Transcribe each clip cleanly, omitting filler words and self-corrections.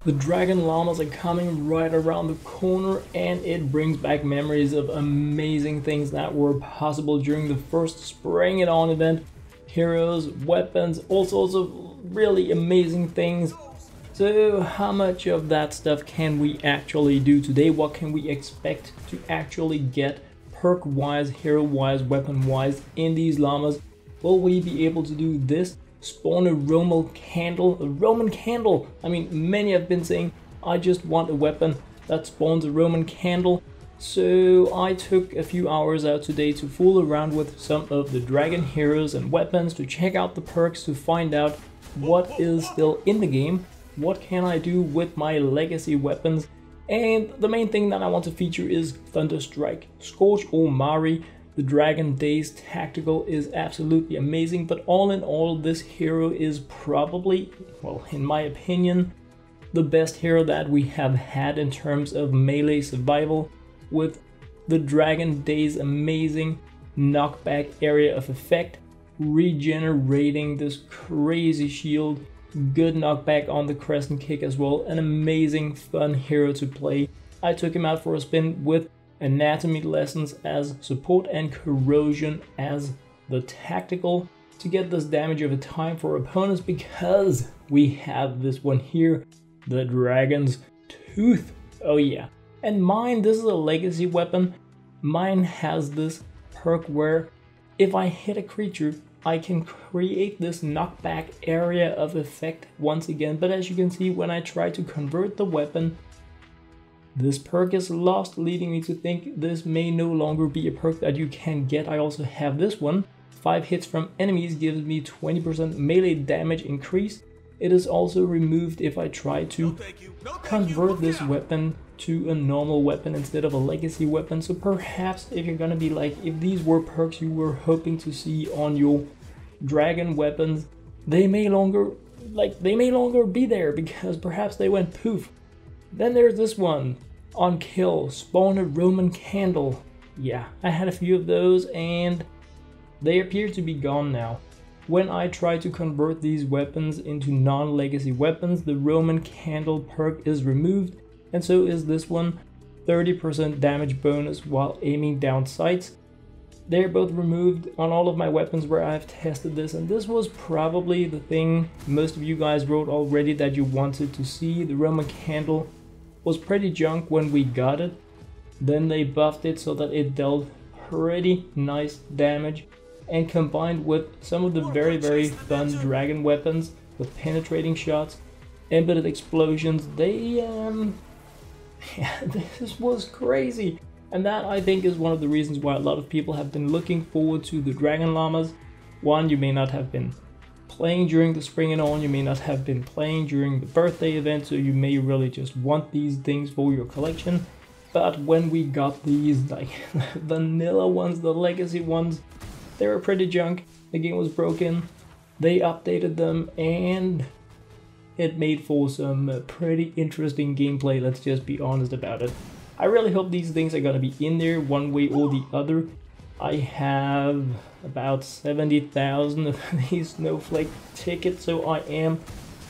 The Dragon Llamas are coming right around the corner, and it brings back memories of amazing things that were possible during the first Spring It On event. Heroes, weapons, all sorts of really amazing things. So how much of that stuff can we actually do today? What can we expect to actually get perk-wise, hero-wise, weapon-wise in these llamas? Will we be able to do this? Spawn a Roman candle. I mean, many have been saying, I just want a weapon that spawns a Roman candle. So I took a few hours out today to fool around with some of the dragon heroes and weapons, to check out the perks, to find out what is still in the game, what can I do with my legacy weapons. And the main thing that I want to feature is Thunderstrike. Scorch or Mari. The Dragon Days tactical is absolutely amazing, but all in all, this hero is probably, well, in my opinion, the best hero that we have had in terms of melee survival, with the Dragon Days amazing knockback area of effect, regenerating this crazy shield, good knockback on the crescent kick as well, an amazing fun hero to play. I took him out for a spin with anatomy lessons as support and corrosion as the tactical to get this damage over time for opponents, because we have this one here, the Dragon's Tooth. Oh yeah. And mine, this is a legacy weapon. Mine has this perk where if I hit a creature, I can create this knockback area of effect once again. But as you can see, when I try to convert the weapon, this perk is lost, leading me to think this may no longer be a perk that you can get. I also have this one. 5 hits from enemies gives me 20% melee damage increase. It is also removed if I try to convert this weapon to a normal weapon instead of a legacy weapon. So perhaps if you're gonna be like, if these were perks you were hoping to see on your dragon weapons, they may longer be there because perhaps they went poof. Then there's this one, on kill, spawn a Roman candle. Yeah, I had a few of those and they appear to be gone now. When I try to convert these weapons into non-legacy weapons, the Roman candle perk is removed, and so is this one, 30% damage bonus while aiming down sights. They're both removed on all of my weapons where I've tested this, and this was probably the thing most of you guys wrote already that you wanted to see. The Roman candle was pretty junk when we got it. Then they buffed it so that it dealt pretty nice damage, and combined with some of the very fun dragon weapons with penetrating shots, embedded explosions, they yeah, this was crazy. And that, I think, is one of the reasons why a lot of people have been looking forward to the Dragon Llamas. One, you may not have been playing during the Spring and On, you may not have been playing during the birthday event, so you may really just want these things for your collection. But when we got these, like, vanilla ones, the legacy ones, they were pretty junk. The game was broken, they updated them, and it made for some pretty interesting gameplay, let's just be honest about it. I really hope these things are gonna be in there one way or the other. I have about 70,000 of these snowflake tickets, so I am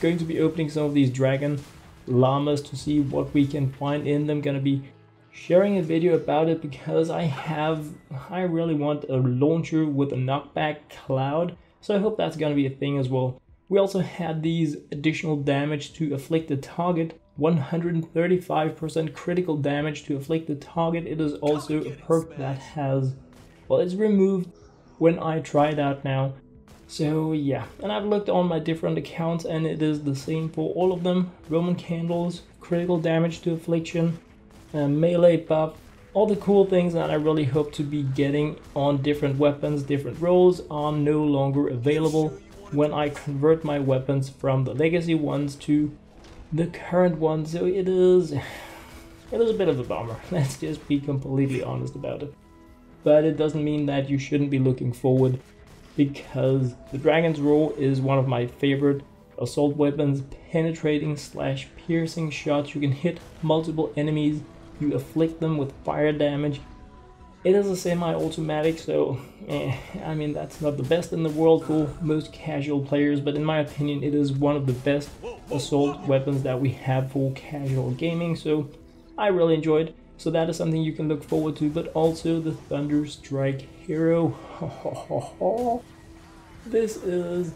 going to be opening some of these dragon llamas to see what we can find in them. Gonna be sharing a video about it because I really want a launcher with a knockback cloud, so I hope that's gonna be a thing as well. We also had these additional damage to afflicted target, 135% critical damage to afflicted target. It is also a perk that has, well, it's removed when I try it out now. So yeah, and I've looked on my different accounts and it is the same for all of them. Roman candles, critical damage to affliction, melee buff, all the cool things that I really hope to be getting on different weapons, different roles are no longer available when I convert my weapons from the legacy ones to the current ones. So it is a bit of a bummer, let's just be completely honest about it. But it doesn't mean that you shouldn't be looking forward, because the Dragon's Roar is one of my favorite assault weapons. Penetrating / piercing shots, you can hit multiple enemies, you afflict them with fire damage. It is a semi-automatic, so I mean that's not the best in the world for most casual players, but in my opinion it is one of the best assault weapons that we have for casual gaming, so I really enjoyed. So that is something you can look forward to, but also the Thunderstrike hero. This is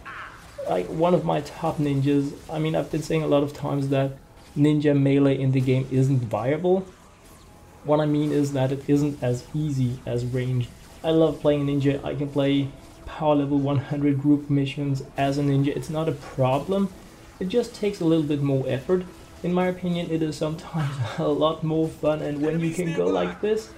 like one of my top ninjas. I mean, I've been saying a lot of times that ninja melee in the game isn't viable. What I mean is that it isn't as easy as ranged. I love playing ninja. I can play power level 100 group missions as a ninja. It's not a problem. It just takes a little bit more effort. In my opinion, it is sometimes a lot more fun, and when you can go like this,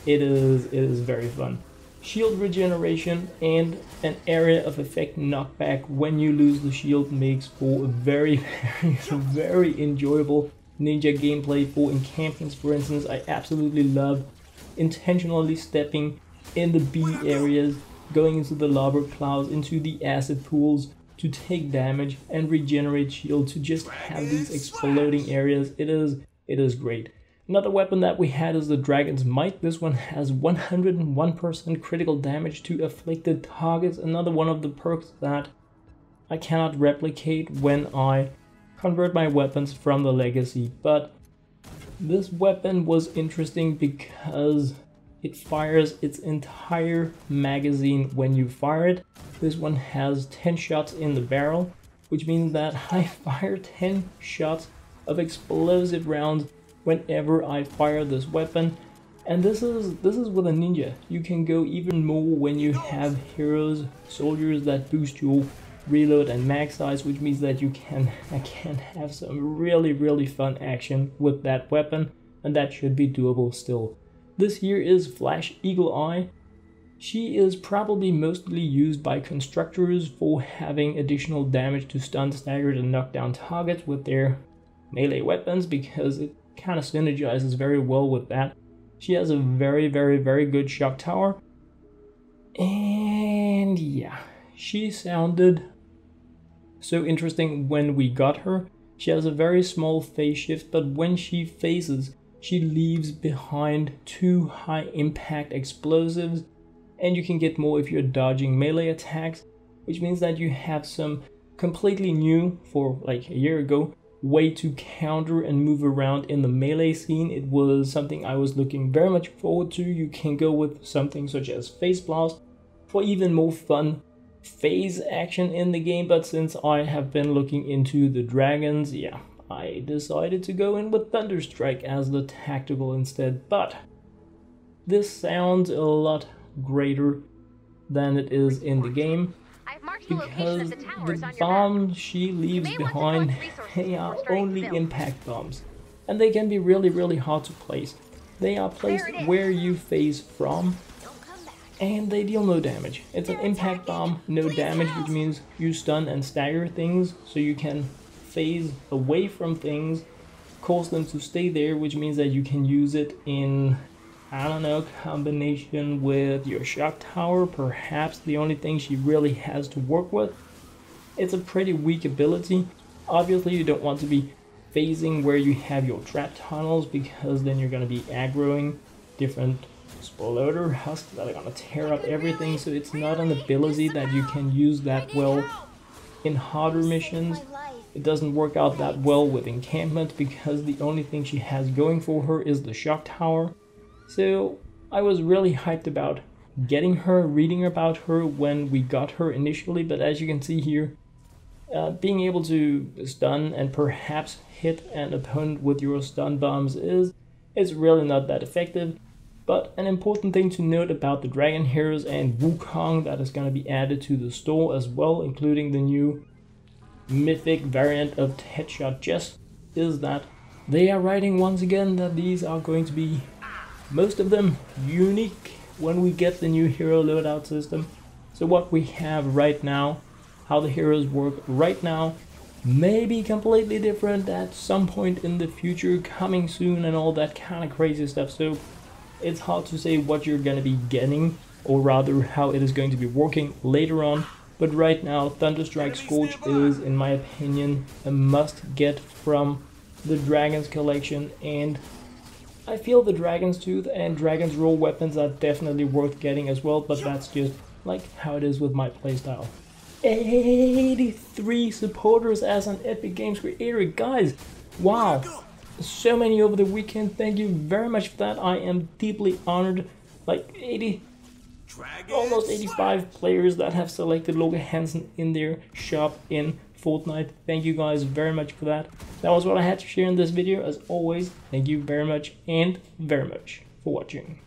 it is very fun. Shield regeneration and an area of effect knockback when you lose the shield makes for a very enjoyable ninja gameplay for encampments. For instance, I absolutely love intentionally stepping in the B areas, going into the lava clouds, into the acid pools to take damage and regenerate shield, to just have these exploding areas. It is great. Another weapon that we had is the Dragon's Might. This one has 101% critical damage to afflicted targets. Another one of the perks that I cannot replicate when I convert my weapons from the Legacy. But this weapon was interesting because it fires its entire magazine when you fire it. This one has 10 shots in the barrel, which means that I fire 10 shots of explosive rounds whenever I fire this weapon. And this is with a ninja. You can go even more when you have heroes, soldiers that boost your reload and mag size, which means that you can have some really fun action with that weapon, and that should be doable still. This here is Flash Eagle Eye. She is probably mostly used by constructors for having additional damage to stun, stagger, and knock down targets with their melee weapons, because it kind of synergizes very well with that. She has a very good shock tower, and yeah, she sounded so interesting when we got her. She has a very small phase shift, but when she phases, she leaves behind 2 high impact explosives, and you can get more if you're dodging melee attacks, which means that you have some completely new, for like a year ago, way to counter and move around in the melee scene. It was something I was looking very much forward to. You can go with something such as Phase Blast for even more fun phase action in the game, but since I have been looking into the dragons, yeah, I decided to go in with Thunderstrike as the tactical instead. But this sounds a lot greater than it is in the game, because the bombs she leaves behind, they are only impact bombs, and they can be really hard to place. They are placed where you phase from, and they deal no damage. It's an impact bomb, no damage, which means you stun and stagger things, so you can phase away from things, cause them to stay there, which means that you can use it in, I don't know, combination with your shock tower, perhaps the only thing she really has to work with. It's a pretty weak ability. Obviously you don't want to be phasing where you have your trap tunnels, because then you're going to be aggroing different exploder husks that are going to tear up everything, so it's not an ability that you can use that well in harder missions. It doesn't work out that well with encampment, because the only thing she has going for her is the shock tower. So I was really hyped about getting her, reading about her when we got her initially, but as you can see here, being able to stun and perhaps hit an opponent with your stun bombs is really not that effective. But an important thing to note about the Dragon Heroes and Wukong that is going to be added to the store as well, including the new mythic variant of Headshot Chest, is that they are writing once again that these are going to be, most of them, unique when we get the new hero loadout system. So what we have right now, how the heroes work right now, may be completely different at some point in the future, coming soon and all that kind of crazy stuff. So it's hard to say what you're going to be getting, or rather how it is going to be working later on. But right now, Thunderstrike Scorch is, in my opinion, a must get from the Dragons collection, and I feel the Dragon's Tooth and Dragon's Roll weapons are definitely worth getting as well, but that's just like how it is with my playstyle. 83 supporters as an Epic Games creator, guys! Wow! So many over the weekend, thank you very much for that. I am deeply honored. Like 80, almost 85 players that have selected LokeHansen in their shop in Fortnite. Thank you guys very much for that. That was what I had to share in this video. As always, thank you very much and very much for watching.